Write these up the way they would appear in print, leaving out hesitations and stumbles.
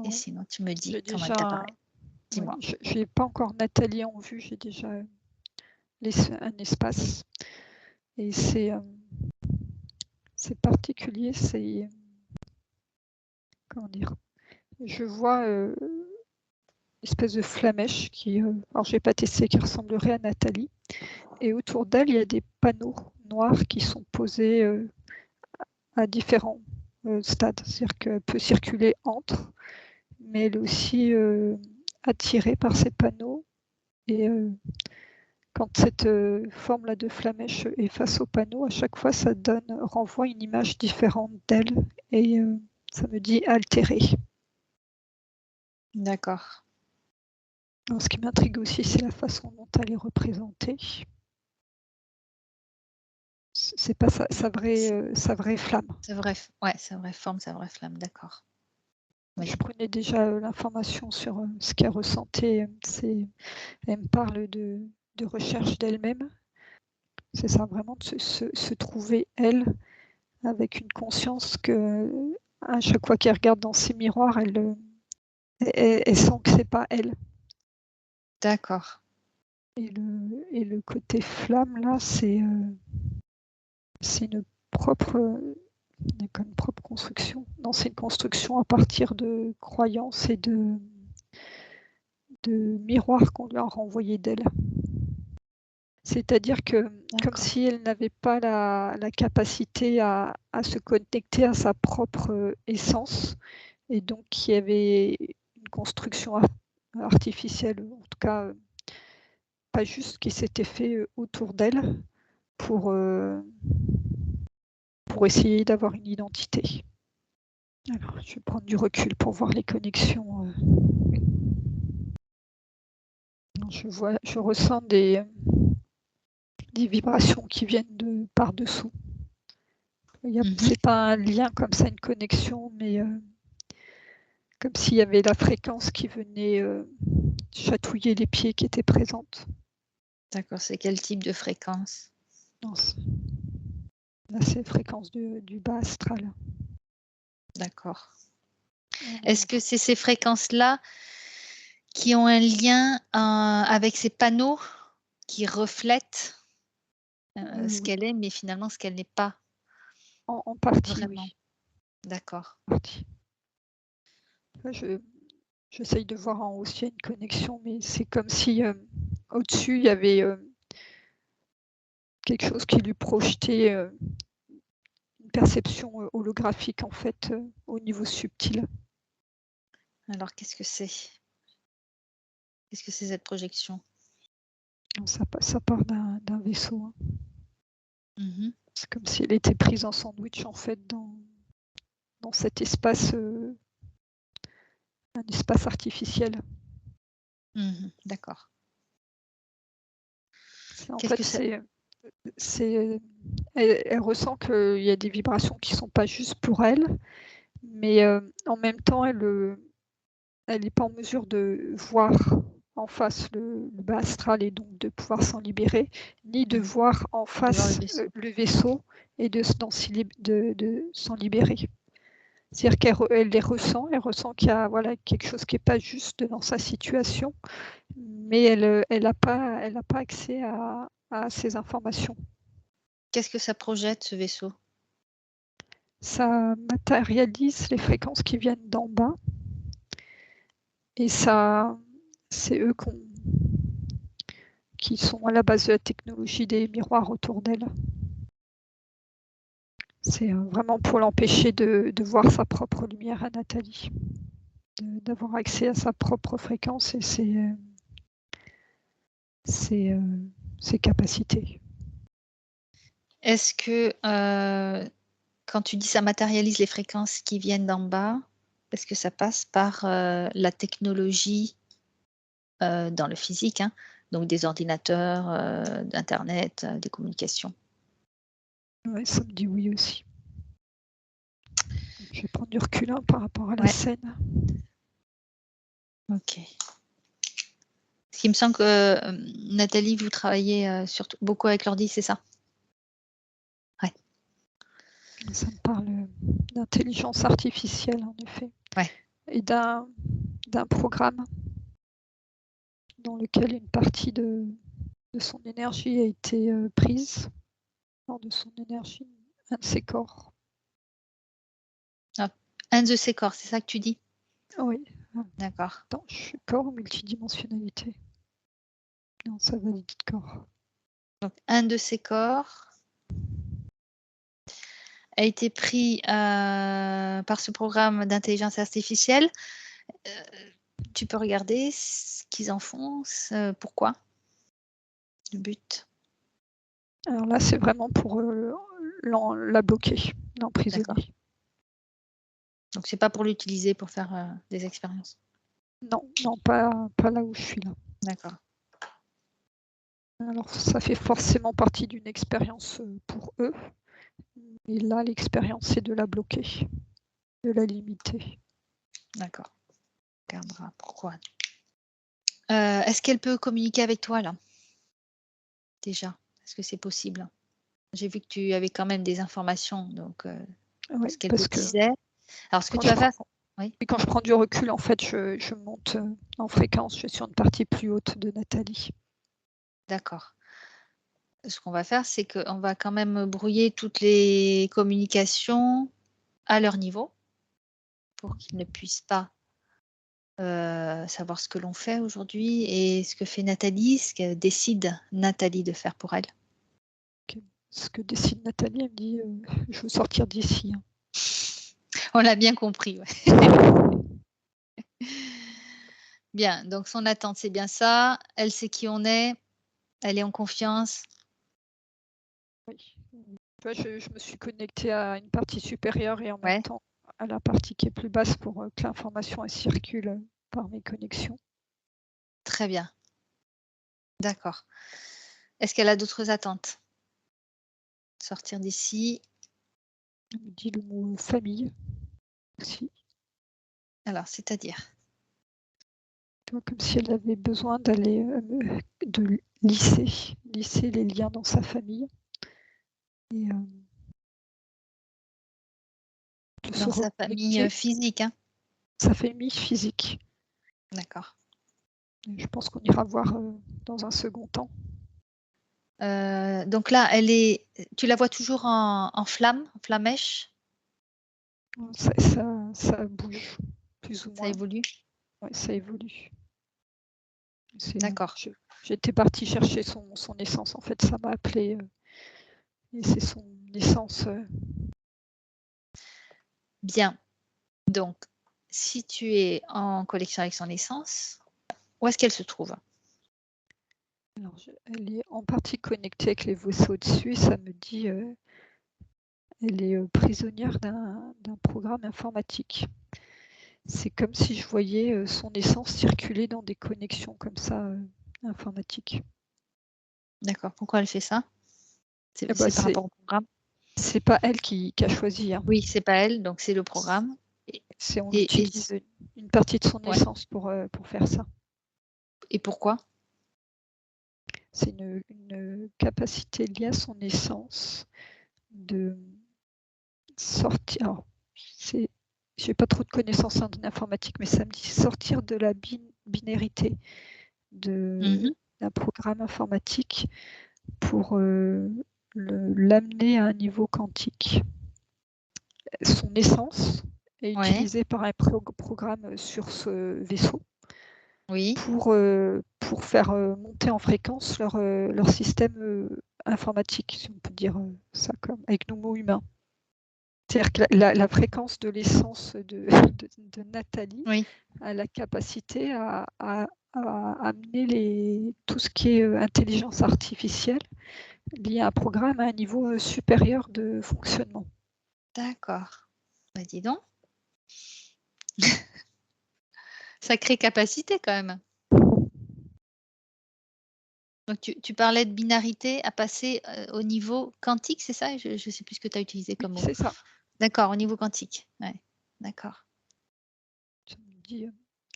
Et sinon, tu me dis J'ai comment déjà, t'apparaît. oui, Dis-moi. je n'ai pas encore Nathalie en vue, j'ai déjà un espace. Et c'est particulier, c'est, comment dire, je vois une espèce de flamèche qui, alors je n'ai pas testé, qui ressemblerait à Nathalie. Et autour d'elle, il y a des panneaux noirs qui sont posés à différents stades. C'est-à-dire qu'elle peut circuler entre, mais elle est aussi attirée par ces panneaux. Et quand cette forme-là de flamèche est face au panneau, à chaque fois, ça renvoie une image différente d'elle. Et ça me dit altérée. D'accord. Alors, ce qui m'intrigue aussi, c'est la façon dont elle est représentée. C'est pas sa vraie flamme. C'est vrai, ouais, sa vraie forme, sa vraie flamme, d'accord. Oui. Je prenais déjà l'information sur ce qu'elle ressentait. Elle me parle de recherche d'elle-même. C'est ça, vraiment de se trouver elle, avec une conscience que à chaque fois qu'elle regarde dans ses miroirs, elle sent que c'est pas elle. D'accord. Et le côté flamme là, c'est une propre une propre construction. Non, c'est une construction à partir de croyances et de miroirs qu'on lui a renvoyés d'elle. C'est-à-dire que comme si elle n'avait pas la capacité à se connecter à sa propre essence, et donc qu'il y avait une construction artificielle, en tout cas pas juste, qui s'était fait autour d'elle pour essayer d'avoir une identité. Alors, je vais prendre du recul pour voir les connexions. Je ressens des vibrations qui viennent de par-dessous. C'est pas un lien comme ça, une connexion, mais comme s'il y avait la fréquence qui venait chatouiller les pieds qui étaient présentes. D'accord, c'est quel type de fréquence? Non, là, c'est fréquence du bas astral. D'accord. Est-ce que c'est ces fréquences-là qui ont un lien avec ces panneaux qui reflètent ce Oui, qu'elle est, mais finalement ce qu'elle n'est pas en partie, vraiment? oui. D'accord. En partie. Là, j'essaye de voir en haut s'il y a une connexion, mais c'est comme si au-dessus, il y avait quelque chose qui lui projetait une perception holographique, en fait, au niveau subtil. Alors qu'est-ce que c'est? Qu'est-ce que c'est cette projection? Ça part d'un vaisseau. Hein. Mmh. C'est comme si elle était prise en sandwich, en fait, dans cet espace, un espace artificiel. Mmh. D'accord. En Qu'est-ce que fait, ça elle ressent qu'il y a des vibrations qui ne sont pas juste pour elle, mais en même temps, elle n'est pas en mesure de voir en face le bas astral et donc de pouvoir s'en libérer, ni de voir en de voir le face vaisseau? le vaisseau et de s'en libérer. C'est-à-dire qu'elle les ressent, elle ressent qu'il y a quelque chose qui n'est pas juste dans sa situation, mais elle n'a pas accès à ces informations. Qu'est-ce que ça projette ce vaisseau? Ça matérialise les fréquences qui viennent d'en bas et ça, c'est eux qui sont à la base de la technologie des miroirs autour d'elle. C'est vraiment pour l'empêcher de voir sa propre lumière à Nathalie, d'avoir accès à sa propre fréquence et ses capacités. Est-ce que, quand tu dis ça matérialise les fréquences qui viennent d'en bas, est-ce que ça passe par, la technologie, dans le physique, hein, donc des ordinateurs, d'internet, des communications? Ouais, ça me dit oui aussi. Je vais prendre du recul par rapport à la Ouais, scène. OK. Parce qu'il me semble que, Nathalie, vous travaillez, surtout beaucoup avec l'ordi, c'est ça? Ouais, Ça me parle d'intelligence artificielle, en effet. ouais. et d'un programme dans lequel une partie de son énergie a été prise, lors de son énergie, un de ses corps. Un de ces corps, c'est ça que tu dis? Oui, D'accord. attends, corps ou multidimensionnalité? Non, ça valide corps. Donc un de ces corps a été pris, par ce programme d'intelligence artificielle. Tu peux regarder ce qu'ils en font, pourquoi? Le but? Alors là, c'est vraiment pour la bloquer, D'accord. l'emprisonner. Donc c'est pas pour l'utiliser pour faire, des expériences? Non, non, pas là où je suis là. D'accord. Alors ça fait forcément partie d'une expérience pour eux. Et là, l'expérience, c'est de la bloquer, de la limiter. D'accord. On regardera pourquoi. Est-ce qu'elle peut communiquer avec toi là? Déjà? Est-ce que c'est possible? J'ai vu que tu avais quand même des informations, donc Oui, ce qu'elle te parce que disait. Alors ce que quand tu je vas prends, faire oui? et quand je prends du recul, en fait, je monte en fréquence, je suis sur une partie plus haute de Nathalie. D'accord. Ce qu'on va faire, c'est qu'on va quand même brouiller toutes les communications à leur niveau, pour qu'ils ne puissent pas, savoir ce que l'on fait aujourd'hui et ce que fait Nathalie, ce que décide Nathalie de faire pour elle. Ce que décide Nathalie, elle me dit je veux sortir d'ici. On l'a bien compris, ouais. Bien, donc son attente, c'est bien ça. Elle sait qui on est, elle est en confiance. Oui. Tu vois, je me suis connectée à une partie supérieure et en même Ouais, temps à la partie qui est plus basse pour que l'information elle circule par mes connexions. très bien. D'accord. Est-ce qu'elle a d'autres attentes? Sortir d'ici. Elle me dit le mot famille aussi. Alors, c'est-à-dire? Tu vois, comme si elle avait besoin d'aller de lisser les liens dans sa famille et de se Dans sa famille, reconnecter physique, hein? sa famille physique. D'accord. Et je pense qu'on ira voir dans un second temps. Donc là, tu la vois toujours en flamme, en flammèche? Ça bouge plus ou Ça moins. évolue? Ouais, ça évolue. D'accord. J'étais partie chercher son essence. En fait, ça m'a appelé et c'est son essence. Bien. Donc, si tu es en connexion avec son essence, où est-ce qu'elle se trouve? Alors, elle est en partie connectée avec les vaisseaux dessus et ça me dit elle est prisonnière d'un programme informatique. C'est comme si je voyais son essence circuler dans des connexions comme ça informatiques. D'accord. Pourquoi elle fait ça? Eh ben, C'est par rapport au programme? c'est pas elle qui a choisi. Hein. Oui, c'est pas elle, donc c'est le programme On et utilise une partie de son ouais essence pour faire ça. et pourquoi? C'est une capacité liée à son essence de sortir. Alors, j'ai pas trop de connaissances en informatique, mais ça me dit sortir de la binarité Mmh. d'un programme informatique pour l'amener à un niveau quantique. Son essence est Ouais, utilisée par un programme sur ce vaisseau oui, pour faire monter en fréquence leur système informatique, si on peut dire ça comme avec nos mots humains. C'est-à-dire que la fréquence de l'essence de Nathalie oui. a la capacité à amener tout ce qui est intelligence artificielle lié à un programme à un niveau supérieur de fonctionnement. D'accord. Bah, dis donc, sacrée capacité quand même. Donc tu parlais de binarité à passer, au niveau quantique, c'est ça? Je sais plus ce que tu as utilisé Oui, comme mot. c'est ça. D'accord, au niveau quantique, ouais, d'accord. Tu me dis,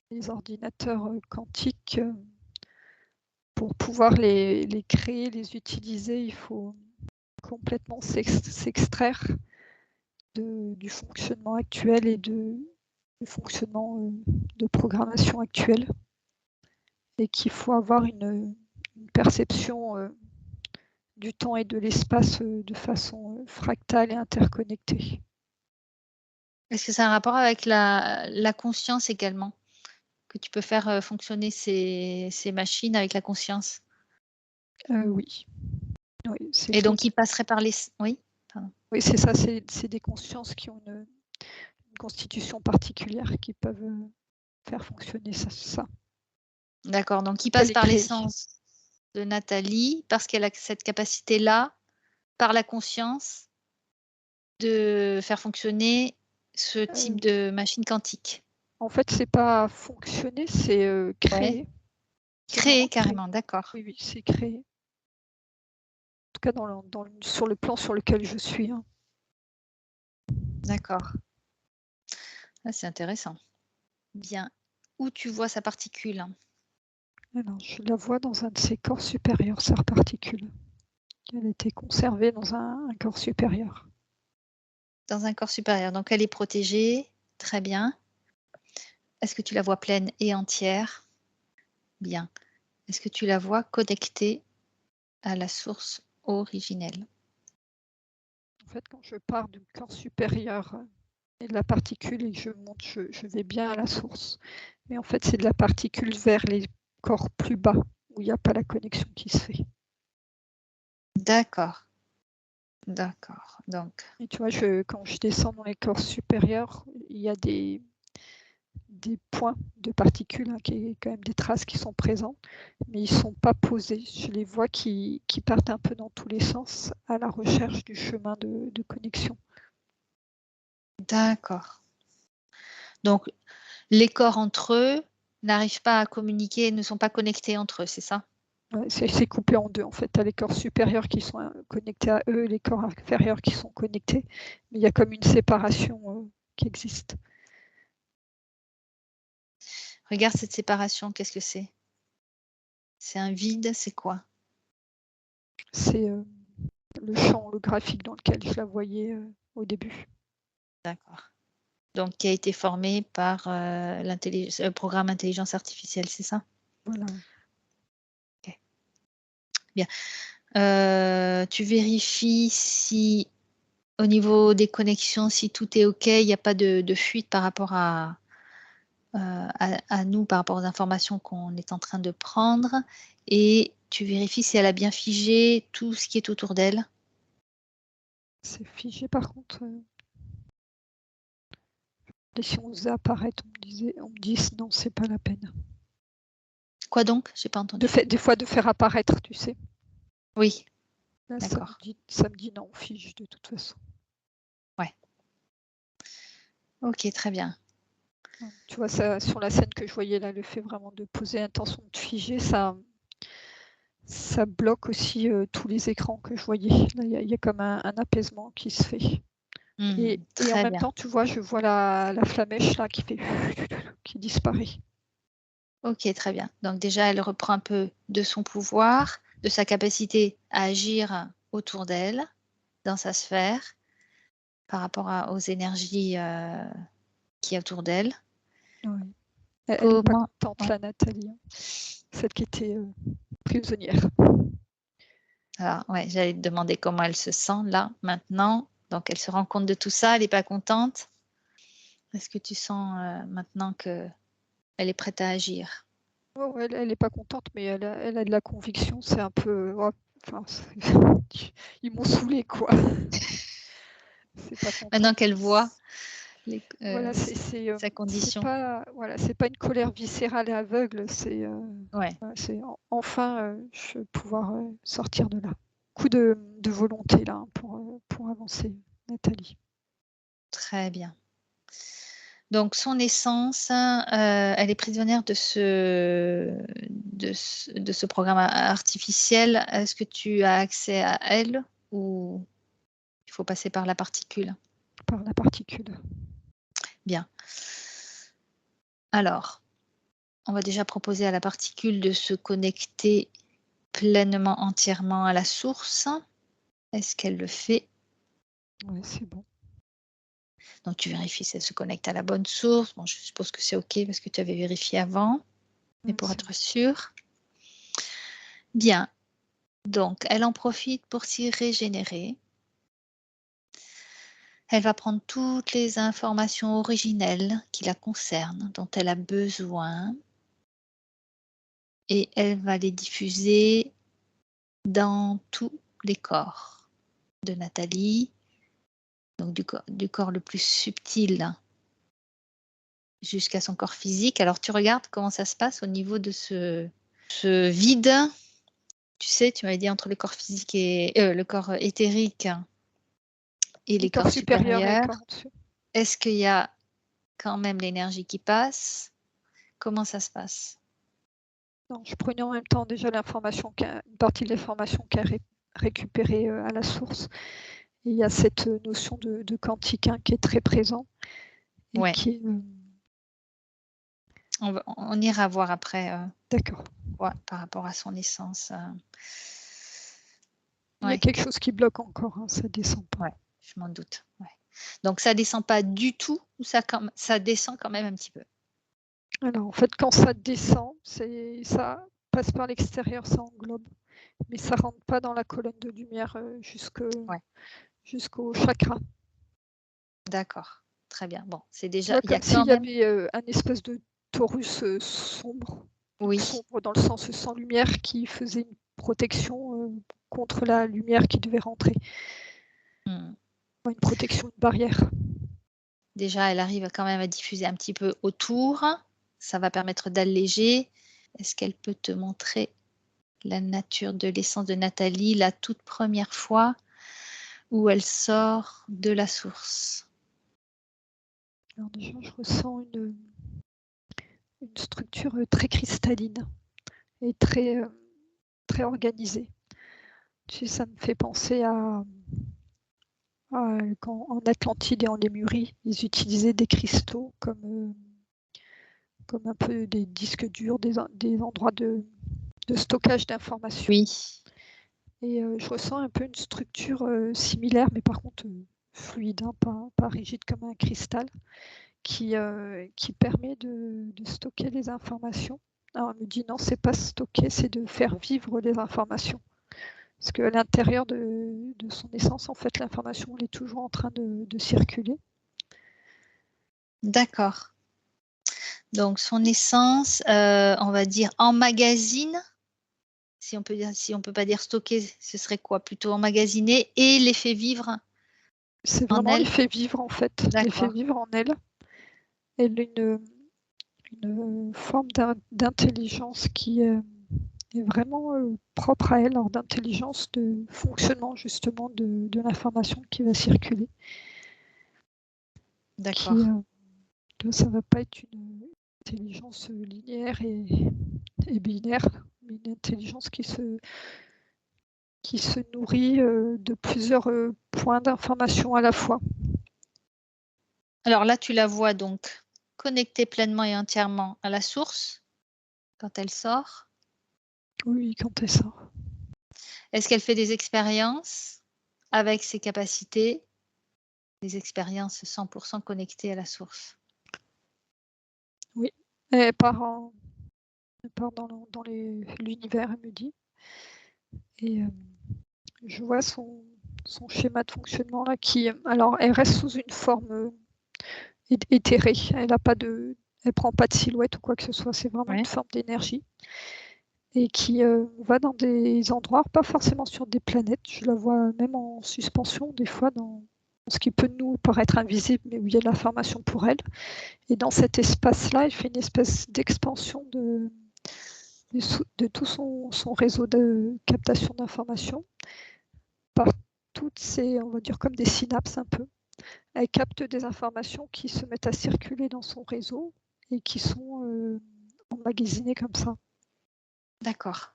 les ordinateurs quantiques, pour pouvoir les créer, les utiliser, il faut complètement s'extraire du fonctionnement actuel et le fonctionnement de programmation actuelle et qu'il faut avoir une perception du temps et de l'espace de façon fractale et interconnectée. Est-ce que ça a un rapport avec la conscience également? Que tu peux faire, fonctionner ces machines avec la conscience? Oui, oui, c'est Et tout. donc ils passeraient par les s oui? Pardon. Oui, c'est ça, c'est des consciences qui ont une constitution particulière qui peuvent faire fonctionner ça. D'accord, donc ils Elle passent est par créée. l'essence de Nathalie parce qu'elle a cette capacité-là, par la conscience, de faire fonctionner ce type Euh, de machine quantique? En fait, c'est pas fonctionner, c'est Ouais. créer. C'est vraiment Créer créer. carrément, d'accord. Oui, oui, c'est créer. En tout cas, sur le plan sur lequel je suis. Hein. D'accord. Ah, c'est intéressant. Bien. Où tu vois sa particule? Alors, je la vois dans un de ses corps supérieurs, sa particule. Elle a été conservée dans un corps supérieur. Dans un corps supérieur, donc elle est protégée, très bien. Est-ce que tu la vois pleine et entière? Bien. Est-ce que tu la vois connectée à la source originelle? En fait, quand je pars du corps supérieur et de la particule et que je monte, je vais bien à la source. Mais en fait, c'est de la particule vers les corps plus bas où il n'y a pas la connexion qui se fait. D'accord. D'accord, donc Et tu vois, quand je descends dans les corps supérieurs, il y a des points de particules, hein, qui est quand même des traces qui sont présents, mais ils ne sont pas posés. Je les vois qui partent un peu dans tous les sens à la recherche du chemin de connexion. d'accord. Donc les corps entre eux n'arrivent pas à communiquer, ne sont pas connectés entre eux, c'est ça? Ouais, c'est coupé en deux en fait. Tu as les corps supérieurs qui sont connectés à eux, les corps inférieurs qui sont connectés, mais il y a comme une séparation qui existe. Regarde cette séparation, qu'est-ce que c'est? C'est un vide, c'est quoi? C'est le champ holographique dans lequel je la voyais au début. D'accord. Donc qui a été formé par, le programme intelligence artificielle, c'est ça? Voilà. OK. Bien. Tu vérifies si au niveau des connexions, si tout est OK, il n'y a pas de fuite par rapport à nous, par rapport aux informations qu'on est en train de prendre et tu vérifies si elle a bien figé tout ce qui est autour d'elle? C'est figé par contre. Et si on faisait apparaître, on me dit non, c'est pas la peine. Quoi donc? J'ai pas entendu. Des fois de faire apparaître, tu sais. Oui, Là, d'accord. ça me dit non, fige de toute façon. Ouais. OK, très bien. Tu vois, ça, sur la scène que je voyais là, le fait vraiment de poser l'intention de figer, ça bloque aussi tous les écrans que je voyais. Là, il y a comme un apaisement qui se fait. Et en Très même bien. temps, tu vois, je vois la flamèche là qui fait qui disparaît. OK, très bien. Donc déjà, elle reprend un peu de son pouvoir, de sa capacité à agir autour d'elle, dans sa sphère, par rapport aux énergies, qu'il y a autour d'elle. Ouais. Elle est pas Comment contente, ouais, la Nathalie, hein, celle qui était prisonnière. alors ouais, j'allais te demander comment elle se sent là, maintenant. Donc elle se rend compte de tout ça, elle est pas contente? Est-ce que tu sens, maintenant qu'elle est prête à agir? Ouais, ouais, elle est pas contente, mais elle a de la conviction. C'est un peu, ouais, enfin, ils m'ont saoulée, quoi. C'est pas content. Maintenant qu'elle voit les Voilà, sa c'est condition? pas, voilà, c'est pas une colère viscérale et aveugle, Ouais, voilà, c'est enfin, je vais pouvoir sortir de là. Coup de volonté là, hein, pour avancer, Nathalie. très bien. Donc son essence, elle est prisonnière de ce programme artificiel. Est-ce que tu as accès à elle ou il faut passer par la particule? Par la particule. Bien. Alors, on va déjà proposer à la particule de se connecter pleinement, entièrement à la source. Est-ce qu'elle le fait? Ouais, c'est bon. Donc, tu vérifies si elle se connecte à la bonne source. Bon, je suppose que c'est OK parce que tu avais vérifié avant, mais pour être sûr. Bien. Donc, elle en profite pour s'y régénérer. Elle va prendre toutes les informations originelles qui la concernent, dont elle a besoin, et elle va les diffuser dans tous les corps de Nathalie, donc du corps le plus subtil jusqu'à son corps physique. Alors tu regardes comment ça se passe au niveau de ce vide. Tu sais, tu m'avais dit entre le corps physique et le corps éthérique et les corps supérieurs et les supérieurs. corps au-dessus. Est-ce qu'il y a quand même l'énergie qui passe? Comment ça se passe? Non, je prenais en même temps déjà une partie de l'information qui est récupérée à la source. Et il y a cette notion de quantique qui est très présent et Ouais. qui est... On ira voir après D'accord. par rapport à son essence. Il y a quelque chose qui bloque encore, hein, ça descend pas. Ouais, je m'en doute. Ouais. Donc ça descend pas du tout ou ça descend quand même un petit peu? Alors en fait, quand ça descend, ça passe par l'extérieur, ça englobe, mais ça rentre pas dans la colonne de lumière jusqu'au chakra. D'accord, très bien. Bon, c'est déjà, Tu vois, il y a comme s'il quand y même. avait un espèce de torus sombre, Oui. sombre dans le sens sans lumière, qui faisait une protection contre la lumière qui devait rentrer. Mmh. Une protection, une barrière. Déjà, elle arrive quand même à diffuser un petit peu autour. Ça va permettre d'alléger. Est-ce qu'elle peut te montrer la nature de l'essence de Nathalie la toute première fois où elle sort de la source? Alors déjà, je ressens une structure très cristalline et très organisée. Tu sais, ça me fait penser à quand en Atlantide et en Lémurie, ils utilisaient des cristaux comme un peu des disques durs, des endroits de stockage d'informations. Oui. Et je ressens un peu une structure similaire, mais par contre fluide, hein, pas rigide comme un cristal, qui permet de stocker les informations. Alors elle me dit non, c'est pas stocker, c'est de faire vivre les informations. Parce qu'à l'intérieur de son essence, en fait, l'information elle est toujours en train de circuler. D'accord. Donc son essence, on va dire emmagasine, si on peut pas dire stocker, ce serait quoi? Plutôt emmagasiner et les fait vivre C'est en vraiment elle? les fait vivre en fait, les fait D'accord. vivre en elle. Elle a une forme d'intelligence qui est vraiment propre à elle, alors d'intelligence de fonctionnement justement de l'information qui va circuler. D'accord. Ça ne va pas être une intelligence linéaire et binaire, mais une intelligence qui se nourrit de plusieurs points d'information à la fois. Alors là, tu la vois donc connectée pleinement et entièrement à la source quand elle sort. Oui, quand elle sort. Est-ce qu'elle fait des expériences avec ses capacités? Des expériences 100% connectées à la source? Oui, elle part dans l'univers, elle me dit. Et je vois son schéma de fonctionnement là qui, alors elle reste sous une forme éthérée. Elle prend pas de silhouette ou quoi que ce soit. C'est vraiment une forme d'énergie et qui va dans des endroits, pas forcément sur des planètes. Je la vois même en suspension des fois dans ce qui peut nous paraître invisible, mais où il y a de l'information pour elle. Et dans cet espace-là, elle fait une espèce d'expansion de tout son réseau de captation d'informations par toutes ces, on va dire comme des synapses un peu. Elle capte des informations qui se mettent à circuler dans son réseau et qui sont emmagasinées comme ça. D'accord.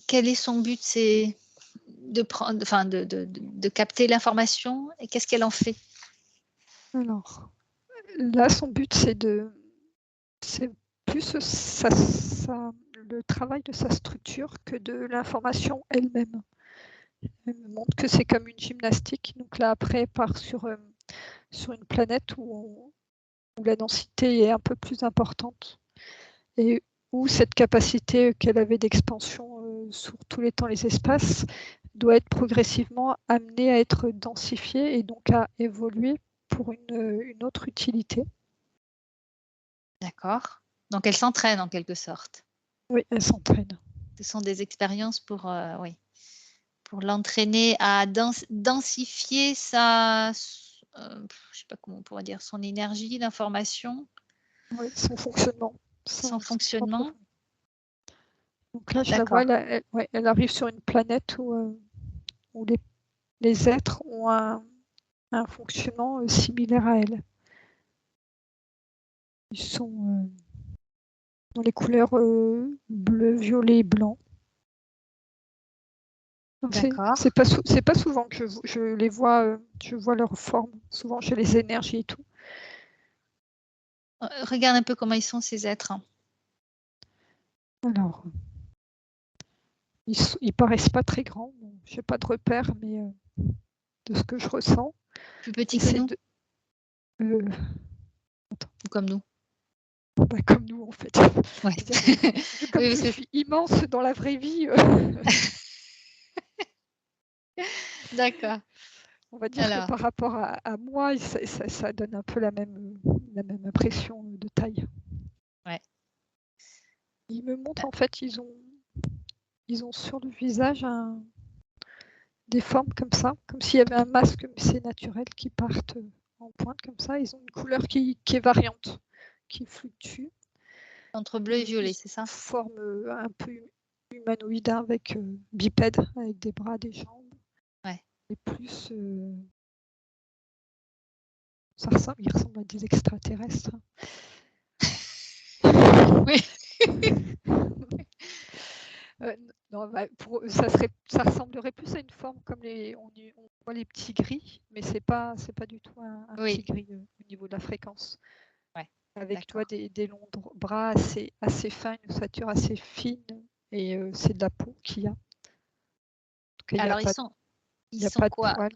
Quel est son but? C'est de prendre, enfin de capter l'information et qu'est-ce qu'elle en fait? Alors là, son but, c'est plus le travail de sa structure que de l'information elle-même. Elle me montre que c'est comme une gymnastique. Donc là, après, elle part sur sur une planète où la densité est un peu plus importante et où cette capacité qu'elle avait d'expansion sur tous les temps et les espaces doit être progressivement amenée à être densifiée et donc à évoluer pour une autre utilité. D'accord. Donc elle s'entraîne en quelque sorte. Oui, elle s'entraîne. Ce sont des expériences pour, oui, pour l'entraîner à densifier sa je sais pas comment on pourrait dire, son énergie d'information, Oui, son fonctionnement. son Son propre. fonctionnement. Donc là, je la vois, D'accord. elle arrive sur une planète où les êtres ont un fonctionnement similaire à elle. Ils sont dans les couleurs bleu, violet et blanc. Donc D'accord. c'est pas souvent que je les vois, je vois leur forme, souvent chez les énergies et tout. Regarde un peu comment ils sont ces êtres. Alors, ils paraissent pas très grands, bon, j'ai pas de repères, mais de ce que je ressens, Plus petits que c'est nous de, ou comme nous? comme nous en fait. Ouais. C'est-à-dire, comme Oui, je parce que suis immense dans la vraie vie, d'accord. on va dire que Alors, par rapport à moi, ça donne un peu la même impression de taille. ouais. Ils me montrent en fait, ils ont sur le visage des formes comme ça, comme s'il y avait un masque, mais c'est naturel, qui partent en pointe comme ça. Ils ont une couleur qui est variante, qui fluctue. Entre bleu et Ils violet, ont c'est une ça? forme un peu humanoïde avec bipède, avec des bras, des jambes. Ouais. Et plus, ils ressemblent à des extraterrestres. Oui. Non, bah, ça ressemblerait plus à une forme comme on voit les petits gris, mais c'est pas du tout un petit Oui. gris au niveau de la fréquence. Ouais. Avec toi D'accord. des longs bras assez fins, une ossature assez fine, et c'est de la peau qu'il y a. En tout cas, il n'y a Alors pas, ils il y a sont pas de quoi? poils.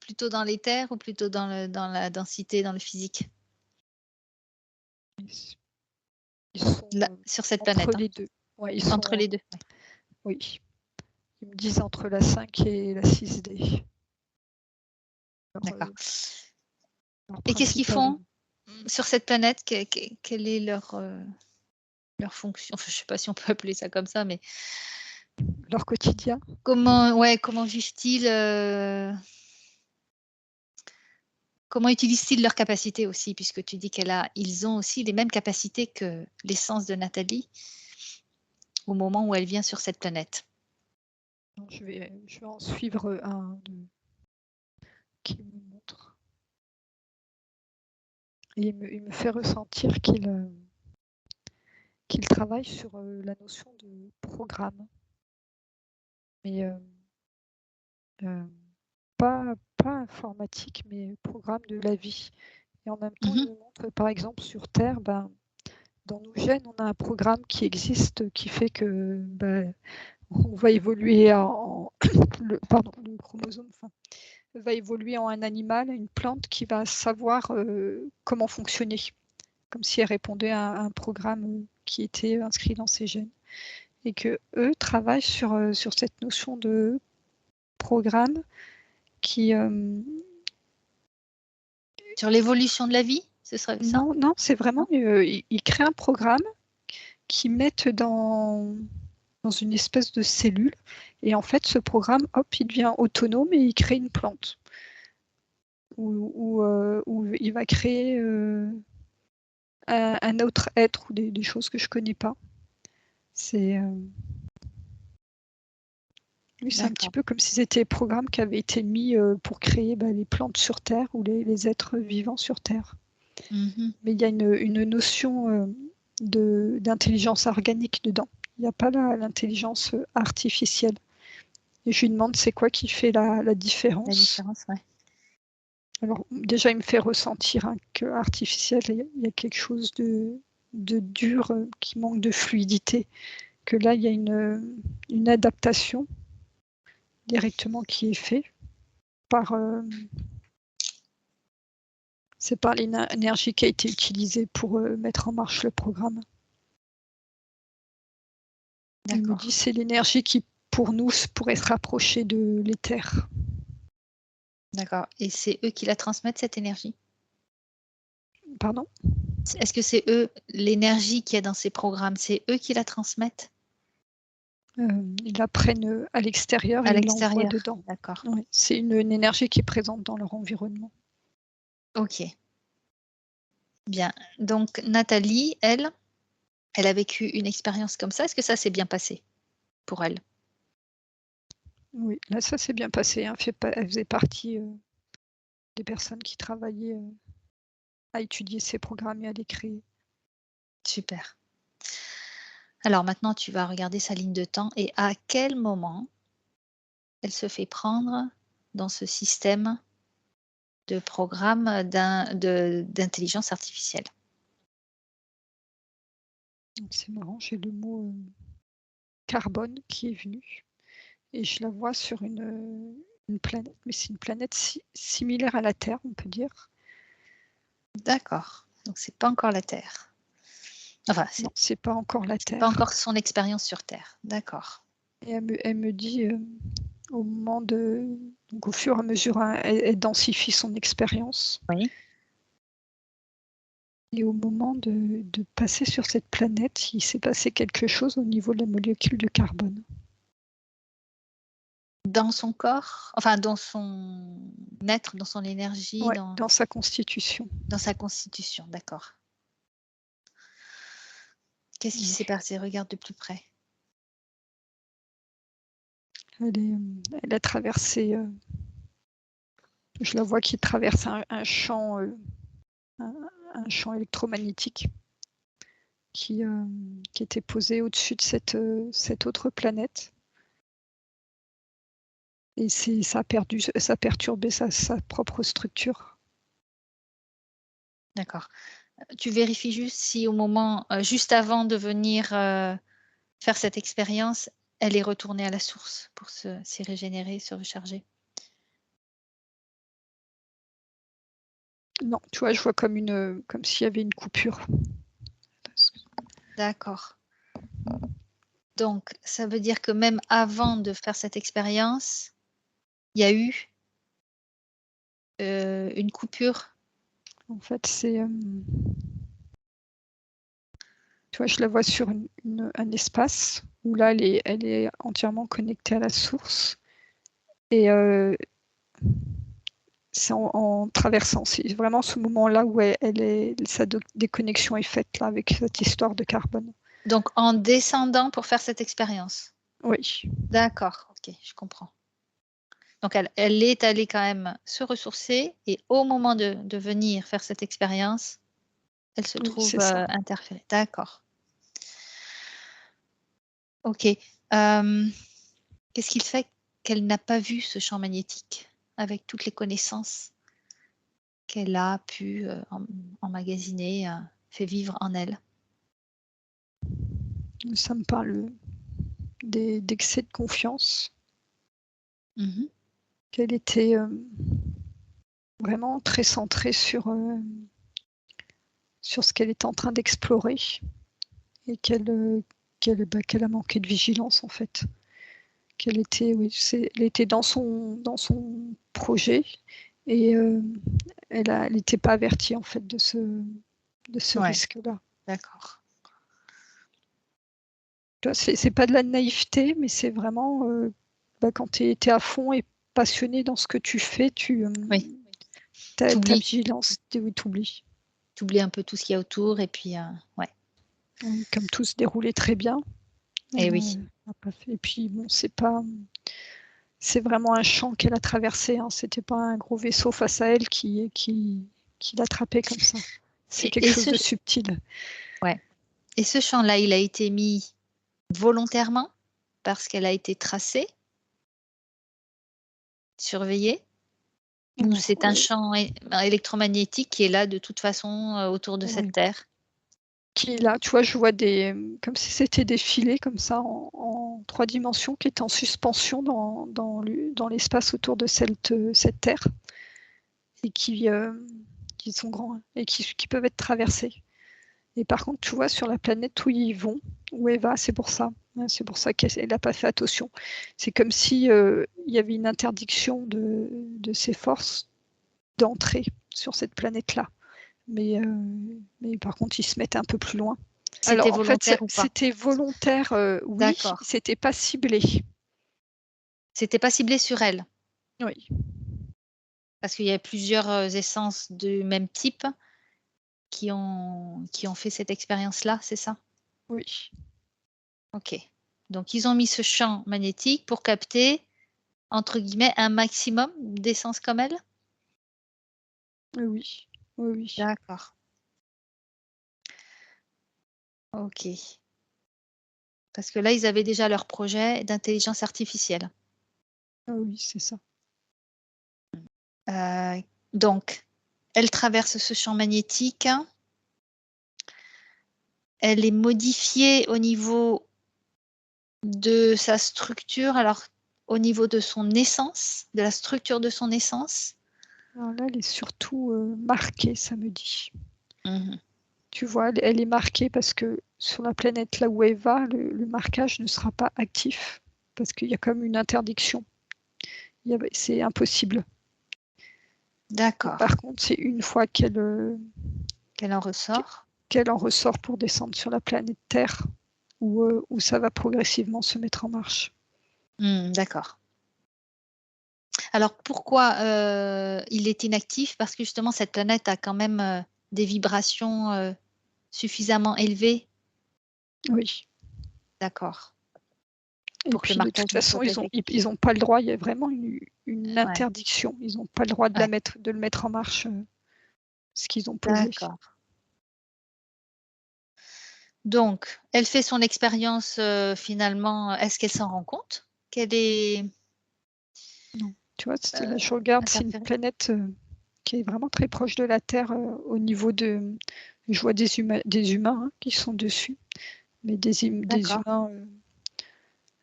Plutôt dans l'éther ou plutôt dans la densité, dans le physique? Ils sont Là, sur cette entre planète, hein? les deux. Ouais, Entre les 2. Ouais. oui. Ils me disent entre la 5 et la 6D. Leur, D'accord. leur Et qu'est-ce qu'ils principal, font sur cette planète? Quelle est leur fonction? Enfin, je sais pas si on peut appeler ça comme ça, mais leur quotidien. comment vivent-ils, comment utilisent-ils leurs capacités aussi? Puisque tu dis ils ont aussi les mêmes capacités que l'essence de Nathalie, au moment où elle vient sur cette planète. Donc, je vais en suivre un qui me montre. Et il me fait ressentir qu'il travaille sur la notion de programme. Mais pas informatique, mais programme de la vie. Et en même temps, il Mmh. me montre, par exemple, sur Terre, dans nos gènes, on a un programme qui existe, qui fait que on va évoluer le chromosome va évoluer en un animal, une plante qui va savoir comment fonctionner, comme si elle répondait à un programme qui était inscrit dans ses gènes. Et que eux travaillent sur cette notion de programme qui, Sur l'évolution de la vie, ce serait ça? non, c'est vraiment, Non? ils créent un programme qu'ils mettent dans une espèce de cellule. Et en fait, ce programme, hop, il devient autonome et il crée une plante. Où il va créer un autre être ou des choses que je connais pas. C'est oui, c'est un petit D'accord. peu comme si c'était des programmes qui avaient été mis pour créer les plantes sur Terre ou les êtres vivants sur Terre. Mmh. Mais il y a une notion d'intelligence organique dedans. Il n'y a pas l'intelligence artificielle. Et je lui demande c'est quoi qui fait la La différence. différence, ouais. Alors déjà, il me fait ressentir que artificiel, il y a quelque chose de dur qui manque de fluidité. Que là, il y a une adaptation directement qui est faite par C'est pas l'énergie qui a été utilisée pour mettre en marche le programme. Il me dit c'est l'énergie qui, pour nous, pourrait se rapprocher de l'éther. D'accord. Et c'est eux qui la transmettent, cette énergie? Pardon? Est-ce que c'est eux, l'énergie qu'il y a dans ces programmes, c'est eux qui la transmettent? Ils la prennent à l'extérieur À et ils l'envoient l'extérieur? dedans. D'accord. Oui, c'est une énergie qui est présente dans leur environnement. OK. Bien. Donc Nathalie, elle a vécu une expérience comme ça. Est-ce que ça s'est bien passé pour elle? Oui, là, ça s'est bien passé, hein. Elle faisait partie des personnes qui travaillaient à étudier ces programmes et à les créer. Super. Alors maintenant, tu vas regarder sa ligne de temps et à quel moment elle se fait prendre dans ce système de programme d'intelligence artificielle? C'est marrant, j'ai le mot carbone qui est venu et je la vois sur une planète, mais c'est une planète similaire à la Terre, on peut dire. D'accord, donc c'est pas encore la Terre. Enfin, Non, c'est pas encore la c'est pas Terre. encore son expérience sur Terre. D'accord. Et elle me dit, au moment donc au fur et à mesure, hein, elle densifie son expérience. Oui. Et au moment de passer sur cette planète, il s'est passé quelque chose au niveau de la molécule de carbone. Dans son corps? Enfin, dans son être, dans son énergie, Ouais, dans sa constitution. dans sa constitution, d'accord. Qu'est-ce qui Mmh. s'est passé? Regarde de plus près. Elle a traversé, je la vois qui traverse un champ électromagnétique qui était posé au-dessus de cette autre planète. Et ça a perturbé sa propre structure. D'accord. Tu vérifies juste si au moment, juste avant de venir, faire cette expérience, elle est retournée à la source pour s'y régénérer, se recharger? Non, tu vois, je vois comme s'il y avait une coupure. D'accord. Donc ça veut dire que même avant de faire cette expérience, il y a eu, une coupure? En fait, tu vois, je la vois sur un espace où là, elle est entièrement connectée à la source et c'est en traversant. C'est vraiment ce moment-là où sa déconnexion est faite là avec cette histoire de carbone. Donc en descendant pour faire cette expérience? Oui, D'accord, OK, je comprends. Donc elle est allée quand même se ressourcer et au moment de venir faire cette expérience, elle se oui, trouve, c'est ça. interférée. D'accord. OK. Qu'est-ce qui fait qu'elle n'a pas vu ce champ magnétique avec toutes les connaissances qu'elle a pu, emmagasiner, fait vivre en elle? Ça me parle d'excès de confiance, Mmh. qu'elle était vraiment très centrée sur ce qu'elle était en train d'explorer et qu'elle a manqué de vigilance en fait. Qu'elle était, oui, elle était dans son projet et elle n'était pas avertie en fait de ce Ouais, risque-là. d'accord. Tu vois, c'est pas de la naïveté, mais c'est vraiment quand tu es à fond et passionné dans ce que tu fais, Oui, ta tu vigilance, oui, t'oublies. oublies un peu tout ce qu'il y a autour et puis, ouais. Oui, comme tout se déroulait très bien, Et elle oui, a pas fait. Et puis bon, c'est vraiment un champ qu'elle a traversé, hein. C'était pas un gros vaisseau face à elle qui l'attrapait comme ça. C'est quelque et chose ce de ch subtil. ouais, et ce champ-là, il a été mis volontairement? Parce qu'elle a été tracée, surveillée? Ou Alors, c'est un champ électromagnétique qui est là de toute façon, autour de cette oui, terre? qui est là, tu vois, je vois comme si c'était des filets comme ça en 3 dimensions qui étaient en suspension dans l'espace autour de cette terre et qui qui sont grands hein, et qui peuvent être traversés. Et par contre, tu vois, sur la planète où ils vont, où elle va, c'est pour ça. Hein, c'est pour ça qu'elle n'a pas fait attention. C'est comme si il y avait une interdiction de ces forces d'entrer sur cette planète-là. Mais par contre, ils se mettent un peu plus loin. C'était Alors, en fait, volontaire ou pas? c'était volontaire, oui, D'accord. c'était pas ciblé. C'était pas ciblé sur elle? Oui, Parce qu'il y a plusieurs, essences du même type qui ont fait cette expérience-là, c'est ça? oui, OK. Donc ils ont mis ce champ magnétique pour capter, entre guillemets, «un maximum» d'essences comme elle? oui, oui, oui. D'accord. OK. Parce que là, ils avaient déjà leur projet d'intelligence artificielle. Ah oui, c'est ça. Donc elle traverse ce champ magnétique, elle est modifiée au niveau de sa structure, alors au niveau de son essence, de la structure de son essence? Alors là, elle est surtout marquée, ça me dit. Mmh. Tu vois, elle est marquée parce que sur la planète là où elle va, le marquage ne sera pas actif parce qu'il y a comme une interdiction. C'est impossible. Et D'accord. par contre, c'est une fois Qu'elle en ressort? qu'elle en ressort pour descendre sur la planète Terre, où ça va progressivement se mettre en marche. D'accord. Alors pourquoi, il est inactif? Parce que justement cette planète a quand même, des vibrations, suffisamment élevées? Oui. D'accord. Et Pour que le puis de marquage toute ne soit façon, pas ils effectif? ont pas le droit, il y a vraiment une Ouais, interdiction. Ils n'ont pas le droit ouais, de le mettre en marche, ce qu'ils ont posé. d'accord. Donc elle fait son expérience, finalement, est-ce qu'elle s'en rend compte? Qu'elle est, Non. Tu vois, là, je regarde, c'est une interférée? planète qui est vraiment très proche de la Terre au niveau de. Je vois des humains hein, qui sont dessus, mais des D'accord. humains.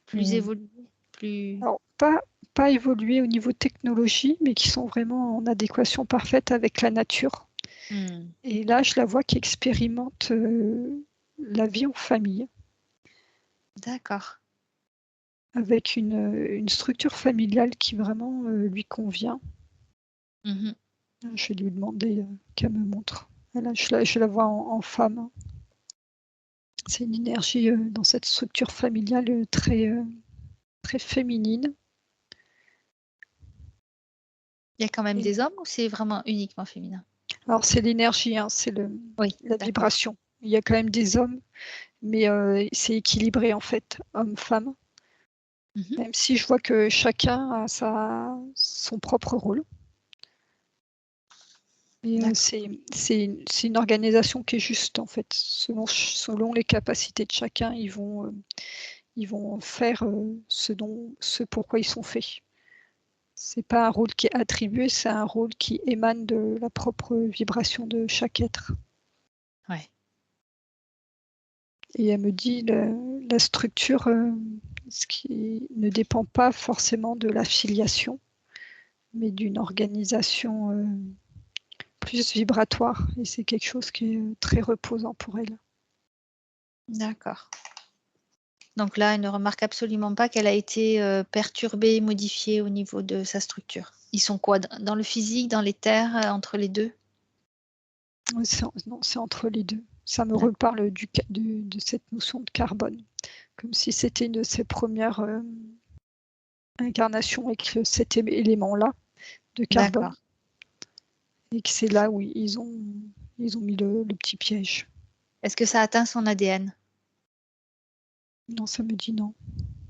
Plus évoluée? Plus Alors, pas évolués au niveau technologie, mais qui sont vraiment en adéquation parfaite avec la nature. mmh, Et là, je la vois qui expérimente la vie en famille, d'accord. avec une structure familiale qui vraiment lui convient. Mmh. Je vais lui demander qu'elle me montre. Là, je la vois en femme. C'est une énergie dans cette structure familiale très féminine. Il y a quand même Et, des hommes ou c'est vraiment uniquement féminin? alors, c'est l'énergie, hein, c'est Oui, la d'accord. vibration. Il y a quand même des hommes, mais c'est équilibré en fait, homme-femme. Mmh. Même si je vois que chacun a son propre rôle. Mais D'accord. c'est une organisation qui est juste en fait. Selon les capacités de chacun, ils vont faire ce pourquoi ils sont faits. C'est pas un rôle qui est attribué, c'est un rôle qui émane de la propre vibration de chaque être. Ouais. Et elle me dit la structure, ce qui ne dépend pas forcément de la filiation, mais d'une organisation plus vibratoire. Et c'est quelque chose qui est très reposant pour elle. D'accord. Donc là, elle ne remarque absolument pas qu'elle a été, perturbée, modifiée au niveau de sa structure. Ils sont quoi? Dans le physique, dans l'éther, entre les 2. Ouais, non, c'est entre les deux. Ça me D'accord. reparle de cette notion de carbone, comme si c'était une de ses premières incarnations avec cet élément-là de carbone, D'accord. et que c'est là où ils ont mis le petit piège. Est-ce que ça atteint son ADN? Non, ça me dit non.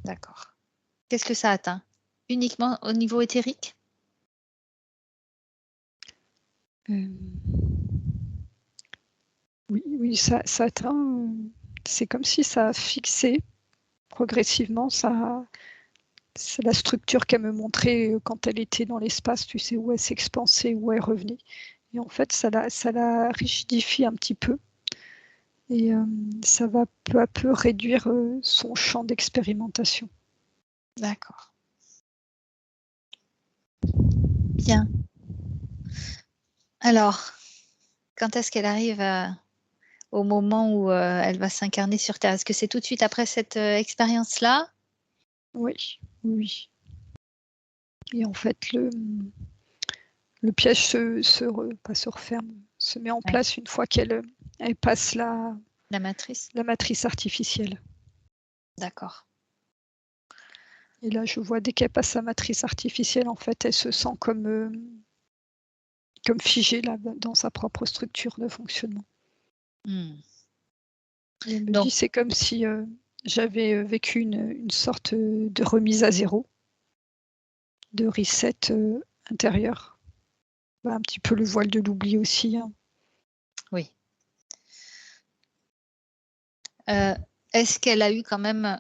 D'accord. Qu'est-ce que ça atteint? Uniquement au niveau éthérique? Euh, oui, oui, ça atteint. C'est comme si ça a fixé progressivement c'est la structure qu'elle me montrait quand elle était dans l'espace, tu sais, où elle s'expansait, où elle revenait. Et en fait, ça la rigidifie un petit peu. Et ça va peu à peu réduire son champ d'expérimentation. D'accord. Bien. Alors, quand est-ce qu'elle arrive au moment où elle va s'incarner sur Terre? Est-ce que c'est tout de suite après cette expérience-là? Oui, oui. Et en fait, le piège pas se referme, se met en Ouais. place une fois qu'elle passe La matrice? la matrice artificielle. D'accord. Et là, je vois dès qu'elle passe sa matrice artificielle, en fait, elle se sent comme figée là, dans sa propre structure de fonctionnement. Mmh. Et elle me Donc dit, c'est comme si j'avais vécu une sorte de remise à zéro, de reset intérieur. Un petit peu le voile de l'oubli aussi, hein. oui. Est-ce qu'elle a eu quand même,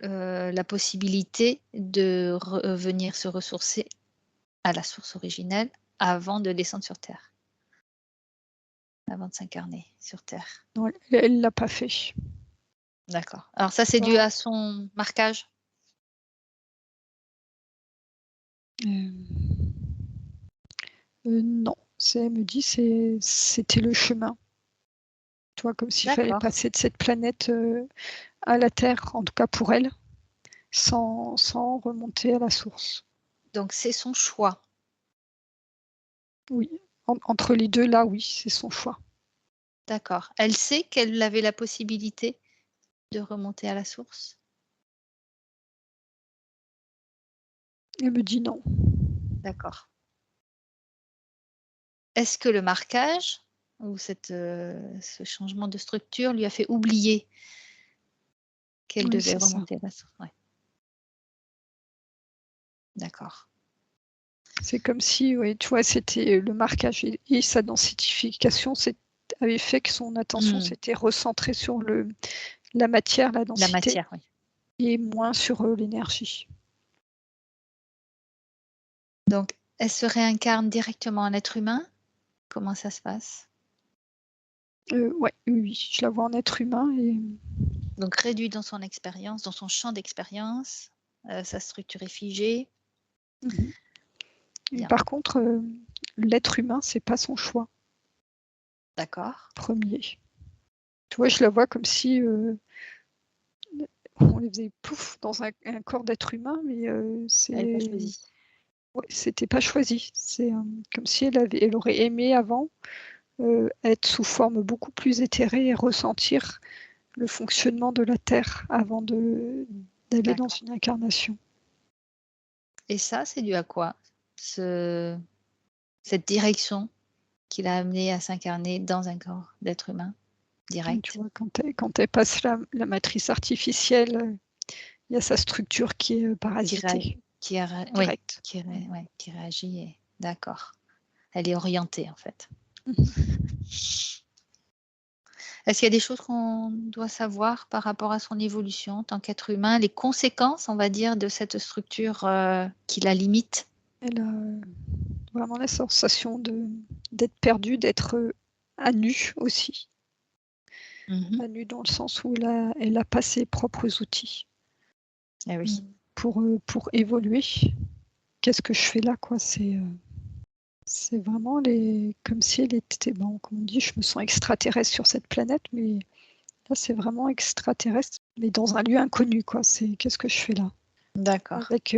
la possibilité de venir se ressourcer à la source originelle avant de descendre sur Terre? Avant de s'incarner sur Terre? Non, elle l'a pas fait. D'accord. Alors ça, c'est dû Pas à son marquage? Non, elle me dit c'était le chemin. Tu vois, comme s'il fallait D'accord. passer de cette planète à la Terre, en tout cas pour elle, sans remonter à la source. Donc c'est son choix. Oui, entre les deux, là, oui, c'est son choix. D'accord. Elle sait qu'elle avait la possibilité de remonter à la source? Elle me dit non. D'accord. Est-ce que le marquage ou ce changement de structure lui a fait oublier qu'elle Oui, devait c'est ça. remonter à la source? Ouais. D'accord. C'est comme si, oui, tu vois, c'était le marquage et sa densification avait fait que son attention Mmh. s'était recentrée sur la matière, la La densité, matière, oui. et moins sur l'énergie. Donc elle se réincarne directement en être humain? Comment ça se passe? Ouais, oui, oui, je la vois en être humain et Donc réduit dans son expérience, dans son champ d'expérience, sa structure est figée. mmh et Bien, par contre, l'être humain, c'est pas son choix d'accord. premier. Tu vois, je la vois comme si, on les faisait pouf dans un corps d'être humain, mais Elle n'a pas choisi. ouais, c'était pas choisi. C'est, comme si elle aurait aimé avant, être sous forme beaucoup plus éthérée et ressentir le fonctionnement de la Terre avant d'aller dans D'accord. une incarnation. Et ça, c'est dû à quoi? Ce Cette direction qui l'a amenée à s'incarner dans un corps d'être humain Donc tu direct, vois, quand elle passe la matrice artificielle, il y a sa structure qui est, qui réa parasitée, qui a ré oui, directe. Mmh. ouais, qui réagit et d'accord. Elle est orientée, en fait. Mmh. Est-ce qu'il y a des choses qu'on doit savoir par rapport à son évolution en tant qu'être humain? Les conséquences, on va dire, de cette structure, qui la limite? Elle a, vraiment la sensation d'être perdue, d'être, à nu aussi. Mmh mh. À nu dans le sens où elle a pas ses propres outils, Eh oui, pour évoluer. Qu'est-ce que je fais là, quoi? C'est vraiment comme si elle était, bon, comme on dit, je me sens extraterrestre sur cette planète, mais là, c'est vraiment extraterrestre, mais dans un lieu inconnu, quoi. C'est qu'est-ce que je fais là? d'accord. Avec,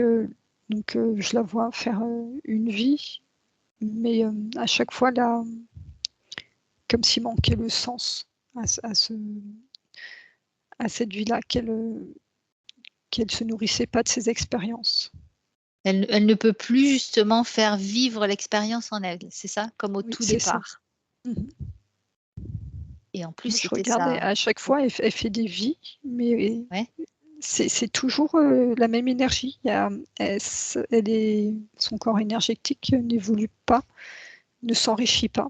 donc, je la vois faire, une vie, mais, à chaque fois là, comme s'il manquait le sens à cette vie-là, qu'elle se nourrissait pas de ses expériences. Elle ne peut plus justement faire vivre l'expérience en elle, c'est ça? Comme au Oui, tout c'est ça. départ? Mmh. Et en plus, Moi, je c'était regardais ça. à chaque fois, elle fait des vies, mais Ouais, c'est toujours, la même énergie. Il y a elle est son corps énergétique n'évolue pas, ne s'enrichit pas.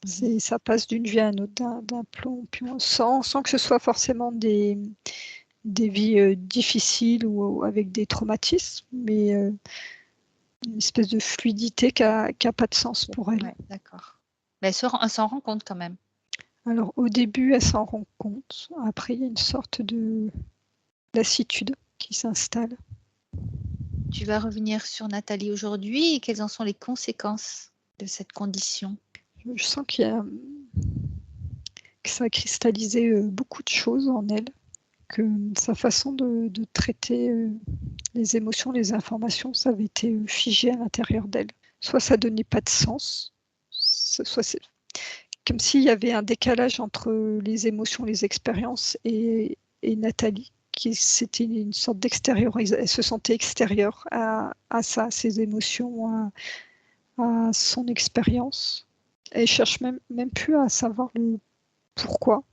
mmh mh. Ça passe d'une vie à une autre, d'un plomb puis sans que ce soit forcément des vies, difficiles ou avec des traumatismes, mais, une espèce de fluidité qui a pas de sens pour elle. Ouais, d'accord. Mais elle s'en rend compte quand même? Alors au début, elle s'en rend compte. Après, il y a une sorte de lassitude qui s'installe. Tu vas revenir sur Nathalie aujourd'hui et quelles en sont les conséquences de cette condition? Je sens que ça a cristallisé beaucoup de choses en elle, que sa façon de traiter les émotions, les informations, ça avait été figé à l'intérieur d'elle. Soit ça donnait pas de sens, soit c'est comme s'il y avait un décalage entre les émotions, les expériences et Nathalie, c'était une sorte d'extériorisation. Elle se sentait extérieure à ça, à ses émotions, à son expérience. Elle cherche même plus à savoir le pourquoi.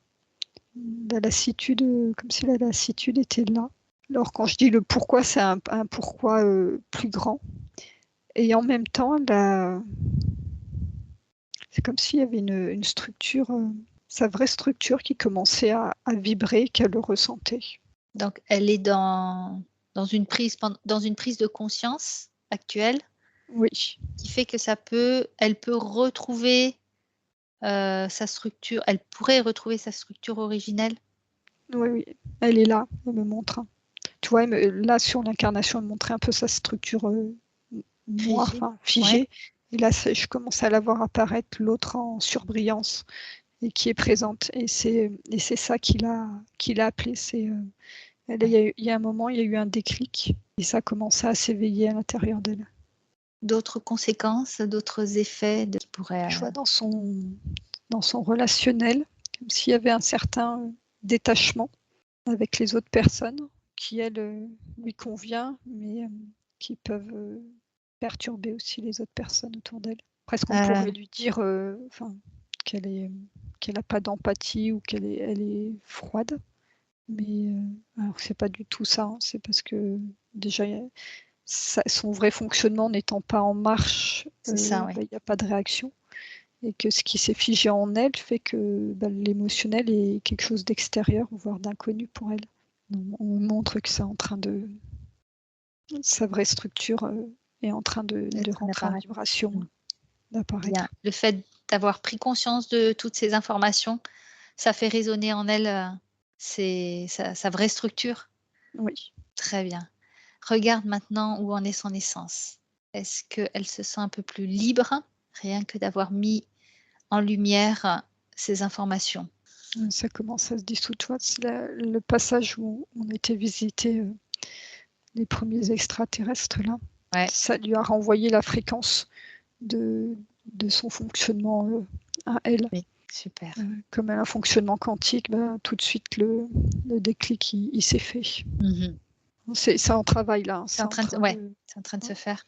La lassitude, comme si la lassitude était là. Alors quand je dis le pourquoi, c'est un pourquoi plus grand. Et en même temps, c'est comme s'il y avait une structure, sa vraie structure qui commençait à vibrer, qu'elle le ressentait. Donc, elle est dans une prise de conscience actuelle Oui, qui fait que elle peut retrouver sa structure, elle pourrait retrouver sa structure originelle. oui, elle est là, elle me montre. Tu vois, là sur l'incarnation, elle me montrait un peu sa structure noire, Figée. figée. Ouais. Et là, je commence à la voir apparaître, l'autre en surbrillance, et qui est présente. Et c'est ça qu'il a appelé. Il y a un moment, il y a eu un déclic, et ça a commencé à s'éveiller à l'intérieur d'elle. D'autres conséquences, d'autres effets qui pourraient. Je vois dans son relationnel, comme s'il y avait un certain détachement avec les autres personnes qui, elles, lui convient, mais qui peuvent perturber aussi les autres personnes autour d'elle. Presque on pourrait lui dire qu'elle n'a pas d'empathie ou elle est froide. Mais alors c'est pas du tout ça. Hein. C'est parce que déjà son vrai fonctionnement n'étant pas en marche, C'est ça, oui. il n'y a pas de réaction. Et que ce qui s'est figé en elle fait que l'émotionnel est quelque chose d'extérieur, voire d'inconnu pour elle. On montre que c'est en train sa vraie structure est en train de rentrer en vibration, d'apparaître. Bien. Le fait d'avoir pris conscience de toutes ces informations, ça fait résonner en elle sa vraie structure. Oui. Très bien. Regarde maintenant où en est son essence. Est-ce qu'elle se sent un peu plus libre, rien que d'avoir mis en lumière ces informations? Ça commence à se dissoudre. Tu vois, c'est le passage où on était visiter les premiers extraterrestres là. Ouais. Ça lui a renvoyé la fréquence de son fonctionnement à elle. Oui, super. Comme elle a un fonctionnement quantique, tout de suite le déclic il s'est fait. C'est en travail là. C'est en train de se faire.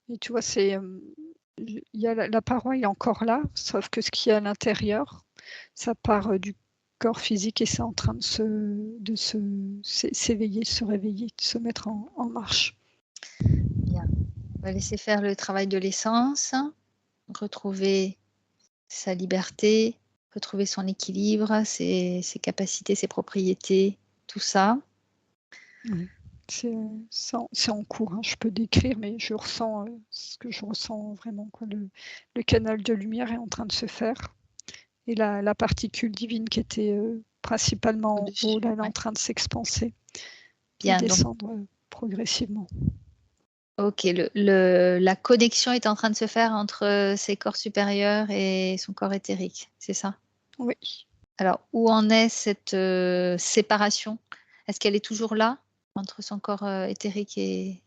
Et tu vois, il y a la paroi est encore là, sauf que ce qui est à l'intérieur, ça part du corps physique et c'est en train de s'éveiller, de se réveiller, de se mettre en marche. Bien. On va laisser faire le travail de l'essence, retrouver sa liberté, retrouver son équilibre, ses capacités, ses propriétés, tout ça. Oui. C'est en cours, hein. Je peux décrire, mais je ressens ce que je ressens vraiment. Quoi. Le canal de lumière est en train de se faire. Et la particule divine qui était principalement en haut, là, elle est en train de s'expanser et descendre progressivement. Ok, la connexion est en train de se faire entre ses corps supérieurs et son corps éthérique, c'est ça? Oui. Alors, où en est cette séparation? Est-ce qu'elle est toujours là, entre son corps éthérique et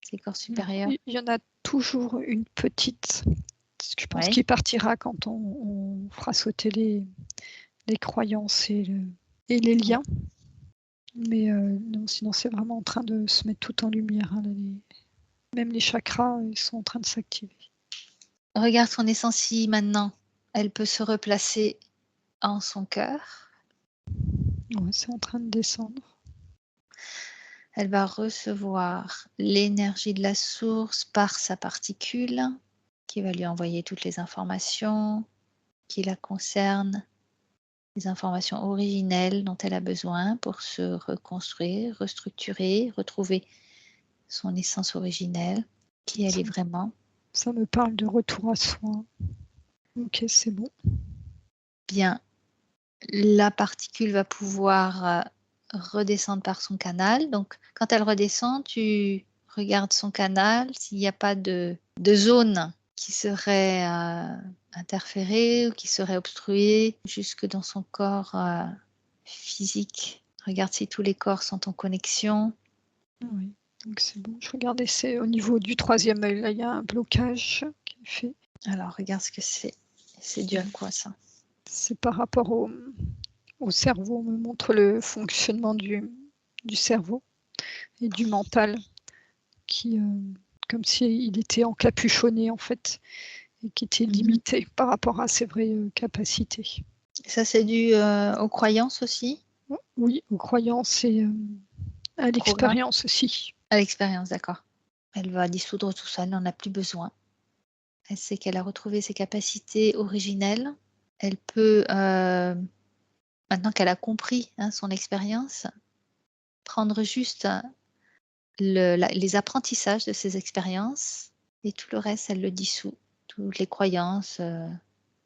ses corps supérieurs? Il y en a toujours une petite, je pense, Ouais. qui partira quand on fera sauter les croyances et les liens. Mais non, sinon, c'est vraiment en train de se mettre tout en lumière. Hein, même les chakras, ils sont en train de s'activer. Regarde son essence si maintenant, elle peut se replacer en son cœur. Ouais, c'est en train de descendre. Elle va recevoir l'énergie de la source par sa particule qui va lui envoyer toutes les informations qui la concernent, les informations originelles dont elle a besoin pour se reconstruire, restructurer, retrouver son essence originelle, qui elle est vraiment. Ça me parle de retour à soi. Ok, c'est bon. Bien, la particule va pouvoir redescendre par son canal. Donc, quand elle redescend, tu regardes son canal, s'il n'y a pas de zone qui serait interférer ou qui serait obstrué jusque dans son corps physique. Regarde si tous les corps sont en connexion. Oui, donc c'est bon. Je regardais, c'est au niveau du 3e œil, là, il y a un blocage qui est fait. Alors, regarde ce que c'est. C'est dû à quoi, ça? C'est par rapport au cerveau. On me montre le fonctionnement du cerveau et du mental qui, comme s'il était encapuchonné, en fait, et qui était limité par rapport à ses vraies capacités. Ça, c'est dû aux croyances aussi? Oui, aux croyances et à l'expérience aussi. À l'expérience, d'accord. Elle va dissoudre tout ça, elle n'en a plus besoin. Elle sait qu'elle a retrouvé ses capacités originelles. Elle peut, maintenant qu'elle a compris, hein, son expérience, prendre juste les apprentissages de ces expériences et tout le reste, elle le dissout. Toutes les croyances,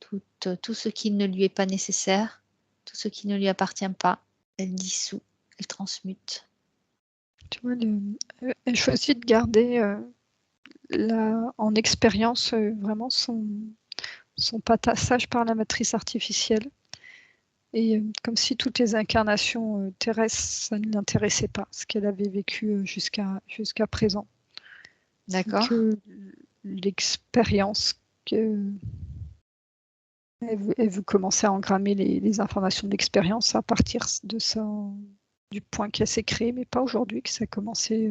tout ce qui ne lui est pas nécessaire, tout ce qui ne lui appartient pas, elle dissout, elle transmute. Tu vois, elle choisit de garder en expérience vraiment son passage par la matrice artificielle. Et comme si toutes les incarnations terrestres, ça ne l'intéressait pas, ce qu'elle avait vécu jusqu'à présent. D'accord. Que l'expérience elle veut commencer à engrammer les informations de l'expérience à partir du point qu'elle s'est créée, mais pas aujourd'hui, que ça a commencé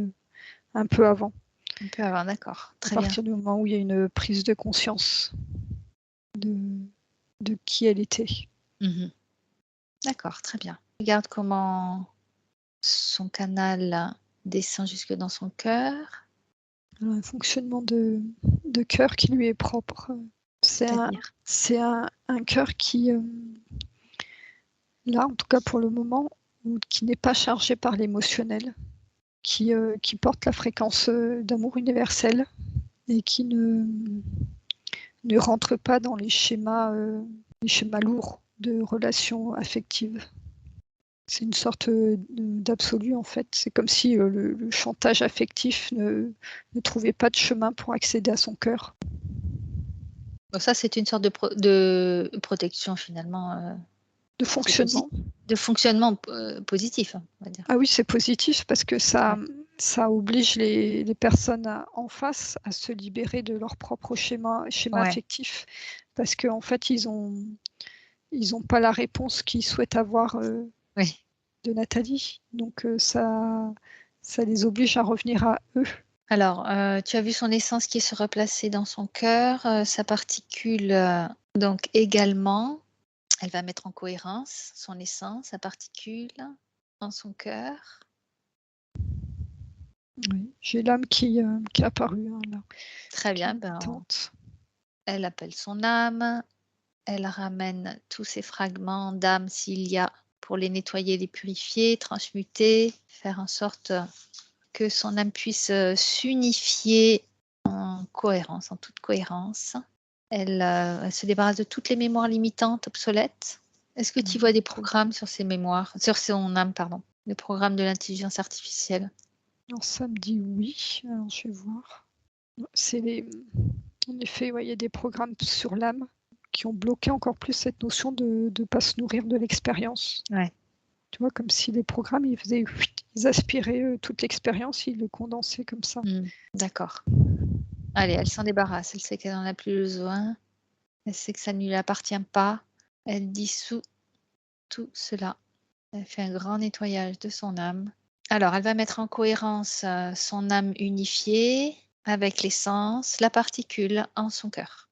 un peu avant. Un peu avant, d'accord. À Très bien. partir du moment où il y a une prise de conscience de qui elle était. D'accord, très bien. Regarde comment son canal descend jusque dans son cœur. Un fonctionnement de cœur qui lui est propre. C'est-à-dire? C'est un cœur qui, là, en tout cas pour le moment, qui n'est pas chargé par l'émotionnel, qui porte la fréquence d'amour universel et qui ne rentre pas dans les schémas lourds de relations affectives. C'est une sorte d'absolu, en fait. C'est comme si le chantage affectif ne trouvait pas de chemin pour accéder à son cœur. Donc ça, c'est une sorte de protection finalement, De qui est fonctionnement. de fonctionnement positif, hein, on va dire. Ah oui, c'est positif parce que ça oblige les personnes en face à se libérer de leur propre schéma Ouais. affectif. Parce qu'en fait, ils ont pas la réponse qu'ils souhaitent avoir Oui. de Nathalie. Donc ça les oblige à revenir à eux. Alors, tu as vu son essence qui se replacer dans son cœur, sa particule, donc également. Elle va mettre en cohérence son essence, sa particule dans son cœur. Oui. J'ai l'âme qui est apparue, hein, là. Très bien, elle appelle son âme, elle ramène tous ces fragments d'âme s'il y a, pour les nettoyer, les purifier, transmuter, faire en sorte que son âme puisse s'unifier en cohérence, en toute cohérence. Elle se débarrasse de toutes les mémoires limitantes, obsolètes. Est-ce que tu vois des programmes sur ses mémoires, sur son âme, pardon, des programmes de l'intelligence artificielle? Alors ça me dit oui. Alors je vais voir. En effet, ouais, il y a des programmes sur l'âme qui ont bloqué encore plus cette notion de ne pas se nourrir de l'expérience. Ouais. Tu vois, comme si les programmes, ils aspiraient toute l'expérience, ils le condensaient comme ça. D'accord. Allez, elle s'en débarrasse, elle sait qu'elle n'en a plus besoin, elle sait que ça ne lui appartient pas, elle dissout tout cela. Elle fait un grand nettoyage de son âme. Alors, elle va mettre en cohérence son âme unifiée avec l'essence, la particule en son cœur.